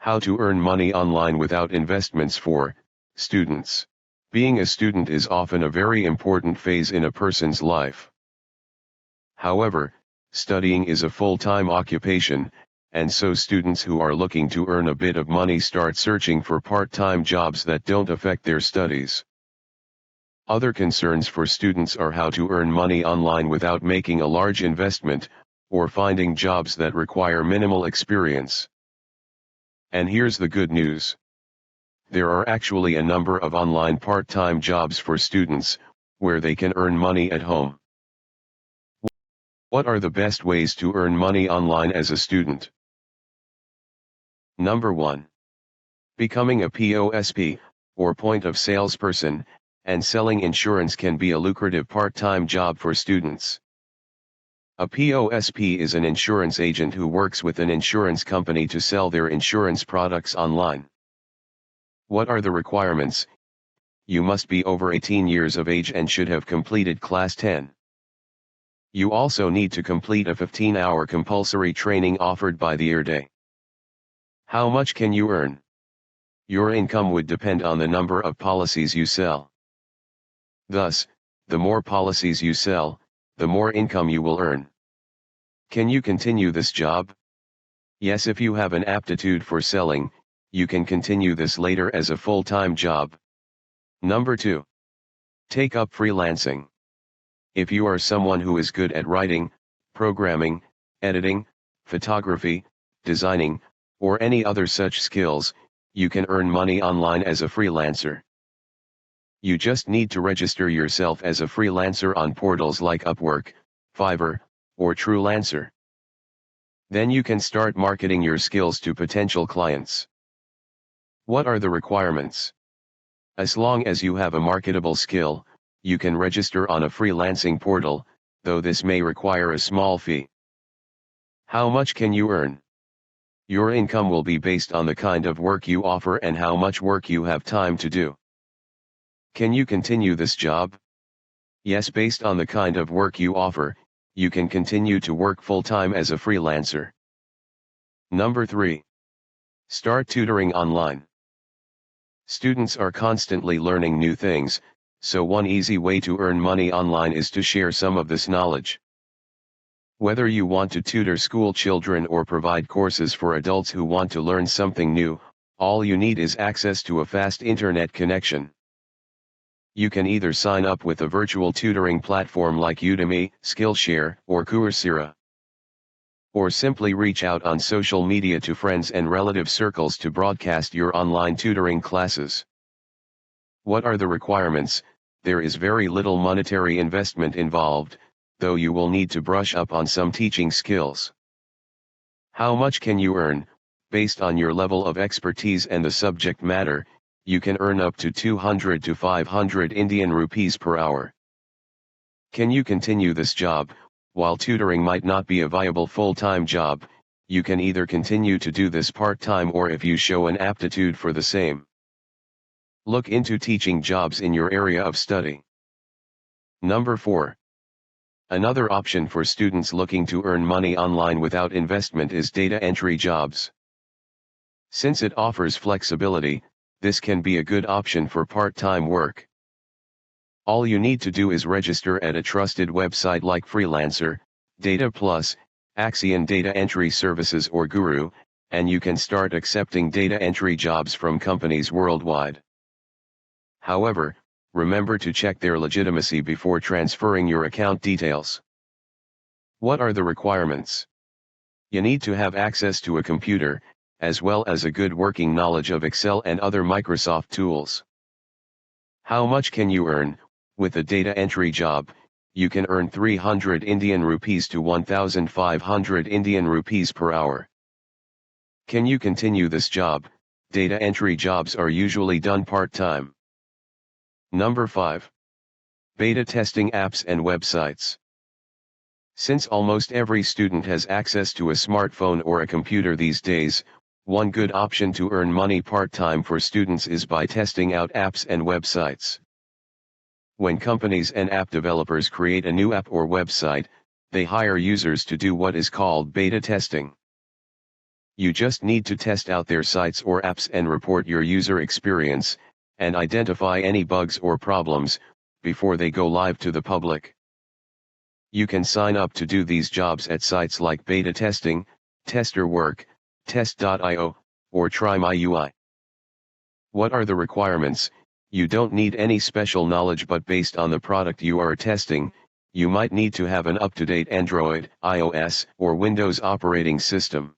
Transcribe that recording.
How to earn money online without investments for students. Being a student is often a very important phase in a person's life. However, studying is a full-time occupation, and so students who are looking to earn a bit of money start searching for part-time jobs that don't affect their studies. Other concerns for students are how to earn money online without making a large investment, or finding jobs that require minimal experience. And here's the good news. There are actually a number of online part-time jobs for students, where they can earn money at home. What are the best ways to earn money online as a student? Number 1. Becoming a POSP, or point of salesperson, and selling insurance can be a lucrative part-time job for students. A POSP is an insurance agent who works with an insurance company to sell their insurance products online. What are the requirements? You must be over 18 years of age and should have completed Class 10. You also need to complete a 15-hour compulsory training offered by the day. How much can you earn? Your income would depend on the number of policies you sell. Thus, the more policies you sell, the more income you will earn. Can you continue this job? Yes, if you have an aptitude for selling, you can continue this later as a full-time job. Number 2. Take up freelancing. If you are someone who is good at writing, programming, editing, photography, designing, or any other such skills, you can earn money online as a freelancer. You just need to register yourself as a freelancer on portals like Upwork, Fiverr, or Freelancer. Then you can start marketing your skills to potential clients. What are the requirements? As long as you have a marketable skill, you can register on a freelancing portal, though this may require a small fee. How much can you earn? Your income will be based on the kind of work you offer and how much work you have time to do. Can you continue this job? Yes, based on the kind of work you offer, you can continue to work full-time as a freelancer. Number 3. Start tutoring online. Students are constantly learning new things, so one easy way to earn money online is to share some of this knowledge. Whether you want to tutor school children or provide courses for adults who want to learn something new, all you need is access to a fast internet connection. You can either sign up with a virtual tutoring platform like Udemy, Skillshare, or Coursera, or simply reach out on social media to friends and relative circles to broadcast your online tutoring classes. What are the requirements? There is very little monetary investment involved, though you will need to brush up on some teaching skills. How much can you earn? Based on your level of expertise and the subject matter, you can earn up to 200 to 500 Indian rupees per hour. Can you continue this job? While tutoring might not be a viable full-time job, you can either continue to do this part-time or if you show an aptitude for the same. Look into teaching jobs in your area of study. Number 4. Another option for students looking to earn money online without investment is data entry jobs. Since it offers flexibility, this can be a good option for part-time work. All you need to do is register at a trusted website like Freelancer, Data Plus, Axion Data Entry Services or Guru, and you can start accepting data entry jobs from companies worldwide. However, remember to check their legitimacy before transferring your account details. What are the requirements? You need to have access to a computer, as well as a good working knowledge of Excel and other Microsoft tools. How much can you earn? With a data entry job, you can earn 300 Indian rupees to 1,500 Indian rupees per hour. Can you continue this job? Data entry jobs are usually done part-time. Number 5. Beta testing apps and websites. Since almost every student has access to a smartphone or a computer these days, one good option to earn money part-time for students is by testing out apps and websites. When companies and app developers create a new app or website, they hire users to do what is called beta testing. You just need to test out their sites or apps and report your user experience, and identify any bugs or problems, before they go live to the public. You can sign up to do these jobs at sites like Beta Testing, Tester Work, Test.io, or Try My UI. What are the requirements? You don't need any special knowledge, but based on the product you are testing, you might need to have an up-to-date Android, iOS, or Windows operating system.